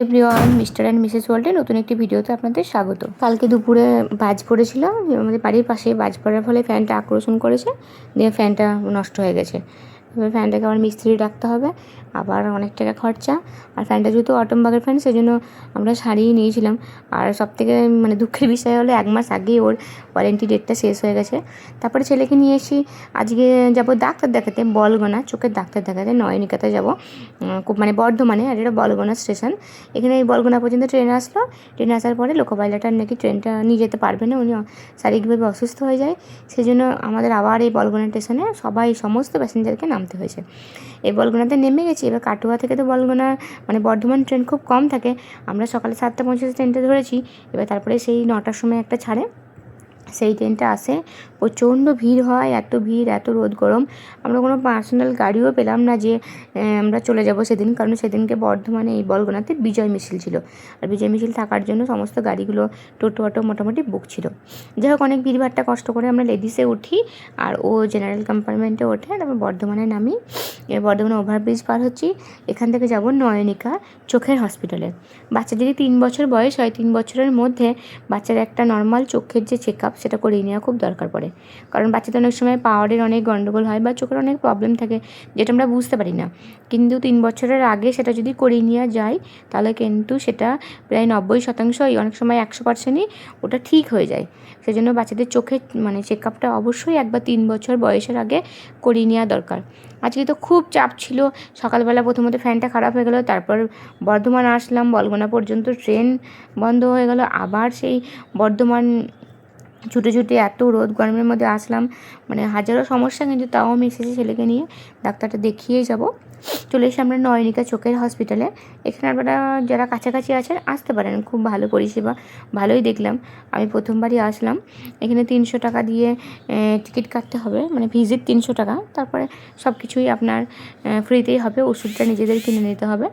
Everyone, mister and Mrs ওয়ার্ল্ডে নতুন একটি ভিডিওতে আপনাদের স্বাগত। কালকে দুপুরে বাজ পড়েছিল, আমাদের বাড়ির পাশে বাজ পড়ার ফলে ফ্যানটা আকর্ষণ করেছে, দিয়ে ফ্যানটা নষ্ট হয়ে গেছে। এবার ফ্যানটাকে আবার মিস্ত্রি ডাকতে হবে, আবার অনেক টাকা খরচা। আর ফ্যানটা যেহেতু অটমবাগের ফ্যান, সেই জন্য আমরা সারিয়ে নিয়েছিলাম। আর সবথেকে দুঃখের বিষয় হলো 1 মাস আগেই ওর ওয়ারেন্টি ডেটটা শেষ হয়ে গেছে। তারপরে ছেলেকে নিয়ে এসি, আজকে যাব ডাক্তার দেখাতে, বলগোনা চোখের ডাক্তার দেখাতে নয়নিকাতে যাব, বর্ধমানে। আর এটা বলগোনা স্টেশন। এখানে এই বলগোনা পর্যন্ত ট্রেন আসলো। ট্রেন আসার পরে লোকো পাইলটার নাকি ট্রেনটা নিয়ে যেতে পারবে না, উনি শারীরিকভাবে অসুস্থ হয়ে যায়। সেই জন্য আমাদের আবার এই বলগোনা স্টেশনে সমস্ত প্যাসেঞ্জারকে নামতে হয়েছে। এই বলগোনাতে নেমে গেছি। এবার কাটুয়া থেকে তো বলগোনা বর্ধমান ট্রেন খুব কম থাকে। আমরা সকালে 7:50 ট্রেনটা ধরেছি। এবার তারপরে সেই 9টার সময় একটা ছাড়ে, সেই ট্রেনটা আসে। প্রচণ্ড ভিড় হয়, এত ভিড়, এত রোদ গরম। আমরা কোনো পার্সোনাল গাড়িও পেলাম না যে আমরা চলে যাব সেদিন, কারণ সেদিনকে বর্ধমানে এই বলগোনাতে বিজয় মিছিল ছিল। আর বিজয় মিছিল থাকার জন্য সমস্ত গাড়িগুলো, টোটো অটো মোটামুটি বুক ছিল। যাই হোক, অনেক ভিড়ভাড়টা কষ্ট করে আমরা লেডিসে উঠি, আর ও জেনারেল কম্পার্টমেন্টে ওঠে। তারপর বর্ধমানে নামি, বর্ধমানে ওভারব্রিজ পার হচ্ছি। এখান থেকে যাব নয়নিকা চোখের হসপিটালে। বাচ্চা যদি 3 বছর বয়স হয়, 3 বছরের মধ্যে বাচ্চার একটা নর্মাল চোখের যে চেক আপ, সেটা করিয়ে নেওয়া খুব দরকার পড়ে। কারণ বাচ্চাদের অনেক সময় পাওয়ারের অনেক গণ্ডগোল হয় বা চোখের অনেক প্রবলেম থাকে, যেটা আমরা বুঝতে পারি না। কিন্তু 3 বছরের আগে সেটা যদি করিয়ে নেওয়া যায়, তাহলে কিন্তু সেটা প্রায় 90%, অনেক সময় 100%ই ওটা ঠিক হয়ে যায়। সেজন্য বাচ্চাদের চোখের চেক আপটা অবশ্যই 1 বা 3 বছর বয়সের আগে করিয়ে নেওয়া দরকার। আজকে তো খুব চাপ ছিল। সকালবেলা প্রথমত ফ্যানটা খারাপ হয়ে গেল, তারপর বর্ধমান আসলাম, বলগোনা পর্যন্ত ট্রেন বন্ধ হয়ে গেল। আবার সেই বর্ধমান ছুটে ছুটে এত রোদ গরমের মধ্যে আসলাম, হাজারো সমস্যা, কিন্তু তাও আমি এসেছি ছেলেকে নিয়ে। ডাক্তারটা দেখিয়েই যাব। চলে এসে আমরা নয়নিকা চোখের হসপিটালে। এখানে আপনারা যারা কাছাকাছি আছেন আসতে পারেন, খুব ভালো পরিষেবা, ভালোই দেখলাম। আমি প্রথমবারই আসলাম। এখানে 300 টাকা দিয়ে টিকিট কাটতে হবে, ভিজিট 300 টাকা। তারপরে সব কিছুই আপনার ফ্রিতেই হবে, ওষুধটা নিজেদের কিনে নিতে হবে।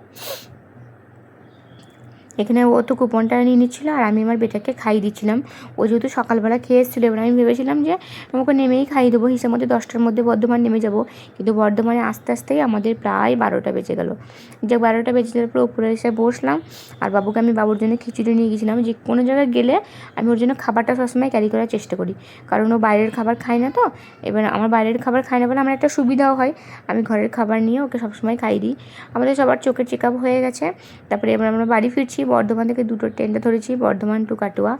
এখানে ও তো কুপনটা নিয়ে নিচ্ছিলো, আর আমি আমার বেটাকে খাইয়ে দিচ্ছিলাম। ও যেহেতু সকালবেলা খেয়ে এসেছিলো, এবার আমি ভেবেছিলাম যে আমাকে নেমেই খাইয়ে দেবো, হিসেব মধ্যে 10টার মধ্যে বর্ধমান নেমে যাব। কিন্তু বর্ধমানে আস্তে আস্তেই আমাদের প্রায় 12টা বেজে গেলো। যে 12টা বেজে যাওয়ার পর উপরে এসে বসলাম, আর বাবুকে আমি বাবুর জন্য খিচুড়ি নিয়ে গেছিলাম। যে কোনো জায়গায় গেলে আমি ওর জন্য খাবারটা সবসময় ক্যারি করার চেষ্টা করি, কারণ ও বাইরের খাবার খায় না। তো এবার আমার বাইরের খাবার খায় না বলে আমার একটা সুবিধাও হয়, আমি ঘরের খাবার নিয়ে ওকে সবসময় খাইয়ে দিই। আমাদের সবার চোখের চেক আপ হয়ে গেছে। তারপরে এবার আমরা বাড়ি ফিরছি। বর্ধমান থেকে 2টো ট্রেনটা ধরেছি, বর্ধমান টু কাটুয়া।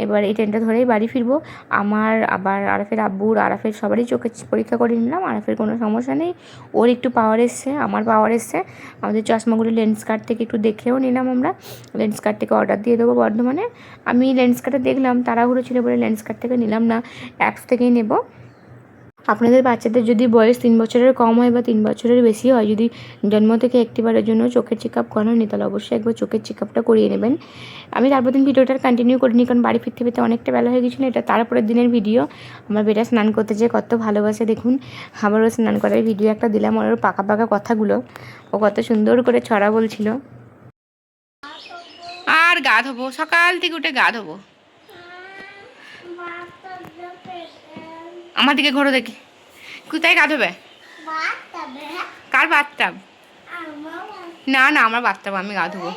এবার এই ট্রেনটা ধরেই বাড়ি ফিরবো। আমার আবার আরাফের আব্বুর, আরাফের সবারই চোখের পরীক্ষা করে নিলাম। আরাফের কোনো সমস্যা নেই, ওর একটু পাওয়ার এসছে, আমার পাওয়ার এসছে। আমাদের চশমাগুলো লেন্সকার্ট থেকে একটু দেখেও নিলাম আমরা। লেন্সকার্ট থেকে অর্ডার দিয়ে দেবো বর্ধমানে। আমি লেন্সকার্টে দেখলাম, তাড়াহুড়ো ছিল বলে লেন্সকার্ট থেকে নিলাম না, অ্যাপস থেকেই নেব। আপনাদের বাচ্চাদের যদি বয়স 3 বছরের কম হয় বা 3 বছরের বেশি হয়, যদি জন্ম থেকে একটিবারের জন্য চোখের চেক আপ করাননি, তাহলে অবশ্যই একবার চোখের চেক আপটা করিয়ে নেবেন। আমি তারপর দিন ভিডিওটা কন্টিনিউ করিনি, কারণ বাড়ি ফিরতে ফিরতে অনেকটা বেলা হয়ে গেছিলো। এটা তারপরের দিনের ভিডিও। আমার বেটা স্নান করতে যেয়ে কত ভালোবাসে দেখুন। আবারও স্নান করার ভিডিও একটা দিলাম, ওর পাকা পাকা কথাগুলো ও কত সুন্দর করে ছড়া বলছিল। আর গা ধোবো, সকাল থেকে উঠে গা ধোবো। আমার দিকে ঘোরো দেখি, কোথায় গা ধোবে? কার বাথটাব? না না, আমার বাথটাব, আমি গা ধোবো।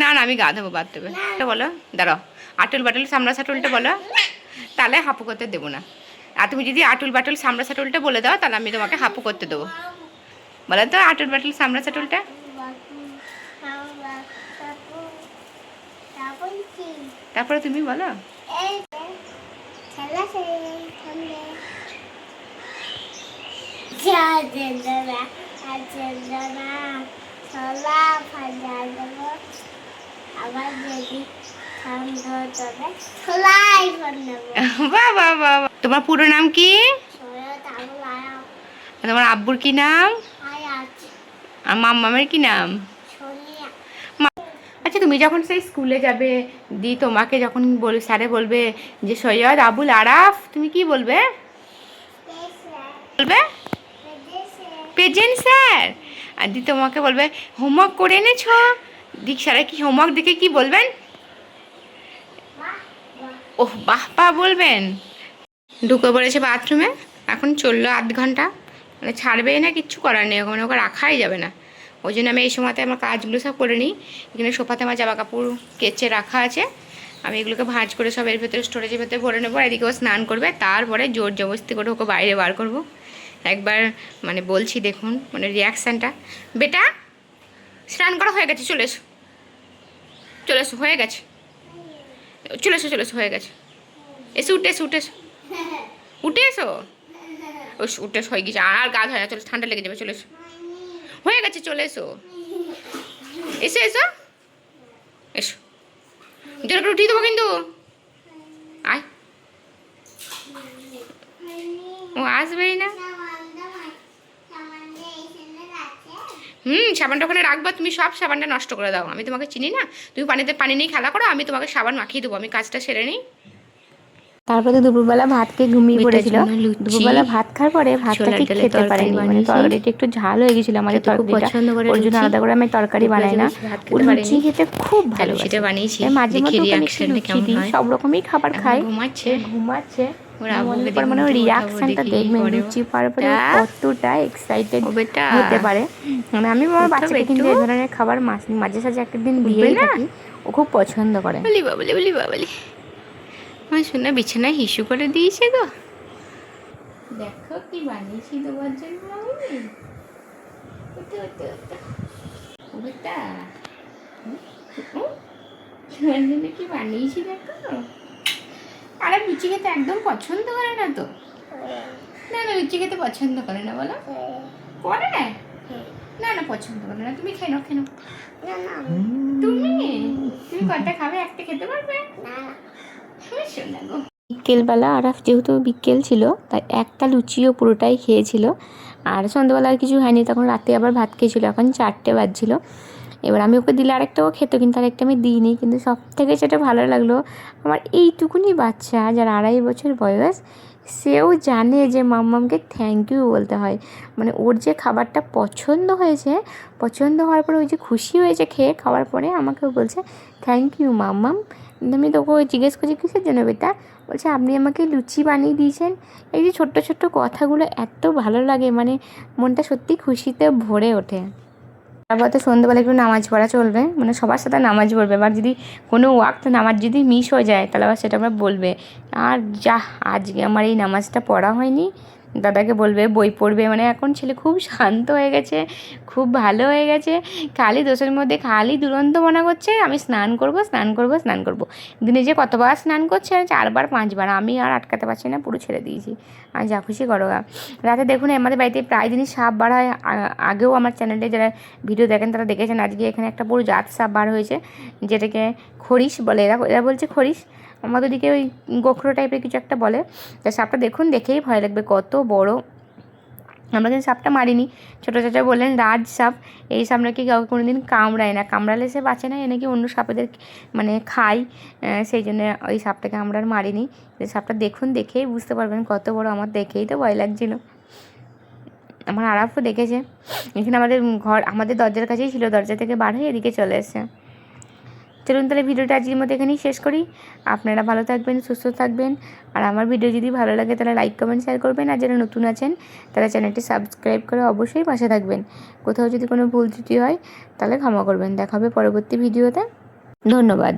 না না, আমি গা ধোবো বাথটাবে। এটা বলো, দাঁড়াও। আটুল বাটুল সামরা সাটুলটা বলো, তাহলে হাপু করতে দেবো না। আর তুমি যদি আটুল বাটুল সামরা সাটুলটা বলে দাও, তাহলে আমি তোমাকে হাপু করতে দেবো। বলো তো আটুল বাটুল সামরা সাটুলটা। তারপরে তুমি বলো। তোমার পুরো নাম কি? তোমার আব্বুর কি নাম? আর মাম্মামের কি নাম? আচ্ছা, তুমি যখন সেই স্কুলে যাবে, তোমাকে যখন স্যারে বলবে যে সৈয়দ আবুল আরাফ, তুমি কি বলবে? বলবে প্রেজেন্ট স্যার। আর তোমাকে বলবে হোমওয়ার্ক করে এনেছো, স্যারে কি হোমওয়ার্ক দেখে কি বলবেন? ওহ বাহ বাহ বলবেন। ঢুকে পড়েছে বাথরুমে, এখন চললো আধ ঘন্টা, ছাড়বেই না, কিচ্ছু করার নেই, ওখানে ওকে রাখাই যাবে না। ওই জন্য আমি এই সময়তে আমার কাজগুলো সব করে নিই। এখানে সোফাতে আমার জামা কাপড় কেচে রাখা আছে, আমি এগুলোকে ভাঁজ করে সব এর ভেতরে স্টোরেজের ভেতরে ভরে নেবো। এদিকে ও স্নান করবে, তারপরে জোর জবরদস্তি করে ওকে বাইরে বার করবো। একবার মানে বলছি দেখুন মানে রিয়াকশানটা। বেটা স্নান করা হয়ে গেছে, চলে এসো চলে এসো, হয়ে গেছে, চলে এসো চলে এসো, হয়ে গেছে, এসো উঠে এসো উঠে এসো উঠে এসো। ও উঠে এসো, হয়ে গেছে, আর গা ধরে না, চলে ঠান্ডা লেগে যাবে, চলে এসো, হয়ে গেছে, চলে এসো এসো এসো এসো, জোর করে উঠিয়ে দেবো কিন্তু। আয়, ও আসবেই না। সাবানটা ওখানে রাখবা, তুমি সব সাবানটা নষ্ট করে দাও, আমি তোমাকে চিনি না। তুমি পানিতে পানি নিয়ে খেলা করো, আমি তোমাকে সাবান মাখিয়ে দেবো, আমি কাজটা সেরে নিই। তারপরে দুপুরবেলা ভাত খেয়ে ঘুমিয়ে পড়েছিল। দুপুরবেলা ভাত খাওয়ার পরে ভাতটা ঠিক খেতে পারেনি, মানে তরকারিটা একটু ঝাল হয়ে গেছিলো আমাদের তরকারিটা, ওর জন্য আলাদা করে আমি তরকারি বানাই না। ও লুচি খেতে খুব ভালোবাসে, মাঝে মধ্যে ওকে একটু লুচি দিই, সব রকমই খাবার খায়। ঘুমাচ্ছে মানে রিয়াকশনটা দেখবেন লুচি পাওয়ার পরে কতটা এক্সাইটেড হতে পারে। মানে আমি আমার বাচ্চাকে কিন্তু এই ধরনের খাবার মাঝে সাঝে একটা দিন দিয়েই থাকি, ও খুব পছন্দ করে। বলি বাবলি বলি বাবলি, আমার শোনা বিছানায় হিসু করে দিয়েছে গো। দেখো কি বানিয়েছি তোমার জন্য আমি, তোমার জন্য কি বানিয়েছি দেখো। আরে লুচি খেতে একদম পছন্দ করে না তো, না না লুচি খেতে পছন্দ করে না, বলো করে না, না পছন্দ করে না। তুমি খেনো খেনো, তুমি তুমি কটা খাবে, একটা খেতে পারবে না। বিকেলবেলা আরাফ যেহেতু বিকেল ছিল তাই একটা লুচিও পুরোটাই খেয়েছিল, আর সন্ধ্যাবেলা আর কিছু হয়নি। তখন রাতে আবার ভাত খেয়েছিল, এখন 4টে বাজছিল। এবার আমি ওকে দিলে আরেকটাও খেত, কিন্তু আরেকটা আমি দিইনি। কিন্তু সব থেকে যেটা ভালো লাগলো, আমার এইটুকুনি বাচ্চা যার 2.5 বছর বয়স, সেও জানে যে মাম্মামকে থ্যাংক ইউ বলতে হয়। মানে ওর যে খাবারটা পছন্দ হয়েছে, পছন্দ হওয়ার পরে ওই যে খুশি হয়েছে খেয়ে খাওয়ার পরে আমাকেও বলছে থ্যাংক ইউ মাম্মাম। আমি তোকে জিজ্ঞেস করছি কিসের জন্য বেটা, বলছে আপনি আমাকে লুচি বানিয়ে দিয়েছেন। এই যে ছোট্ট ছোট্ট কথাগুলো এত ভালো লাগে, মানে মনটা সত্যি খুশিতে ভরে ওঠে। তারপর তো সন্ধ্যেবেলা একটু নামাজ পড়া চলবে, মানে সবার সাথে নামাজ পড়বে। এবার যদি কোনো ওয়াক্ত নামাজ যদি মিস হয়ে যায় তাহলে আবার সেটা আবার বলবে, আর যা আজকে আমার এই নামাজটা পড়া হয়নি, দাদাকে বলবে বই পড়বে। মানে এখন ছেলে খুব শান্ত হয়ে গেছে, খুব ভালো হয়ে গেছে। খালি দোষের মধ্যে খালি দুরন্ত মনে করছে আমি স্নান করব স্নান করব স্নান করব। দিনে যে কতবার স্নান করছে, 4বার 5বার, আমি আর আটকাতে পারছি না, পুরো ছেড়ে দিয়েছি। আর যা খুশি করো। রাতে দেখুন আমাদের বাড়িতে প্রায় দিনই সাপ বার হয়। আগেও আমার চ্যানেলে যারা ভিডিও দেখেন তারা দেখেছেন, আজকে এখানে একটা পুরো জাত সাপ বার হয়েছে, যেটাকে খরিশ বলে। এরা বলছে খরিশ, আমাদের দিকে ওই গোখরো টাইপের কিছু একটা বলে। তা সাপটা দেখুন, দেখেই ভয় লাগবে, কত বড়। আমরা কিন্তু সাপটা মারিনি, ছোটো চাচা বললেন রাজ সাপ, এই সাপ নাকি কাউকে কোনো দিন কামড়ায় না, কামড়ালে সে বাঁচে না, এ নাকি অন্য সাপেদের মানে খায়, সেই জন্য ওই সাপটাকে আমরা আর মারিনি। সাপটা দেখুন, দেখেই বুঝতে পারবেন কত বড়। আমার দেখেই তো ভয় লাগছিলো। আমার আরাফও দেখেছে, এখানে আমাদের ঘর আমাদের দরজার কাছেই ছিল, দরজা থেকে বার হয়ে এদিকে চলে এসছে। চলুন তাহলে ভিডিওটা আজকের মতো এখানেই শেষ করি। আপনারা ভালো থাকবেন, সুস্থ থাকবেন, আর আমার ভিডিও যদি ভালো লাগে তাহলে লাইক কমেন্ট শেয়ার করবেন, আর যারা নতুন আছেন তারা চ্যানেলটি সাবস্ক্রাইব করে অবশ্যই পাশে থাকবেন। কোথাও যদি কোনো ভুল ত্রুটি হয় তাহলে ক্ষমা করবেন। দেখা হবে পরবর্তী ভিডিওতে। ধন্যবাদ।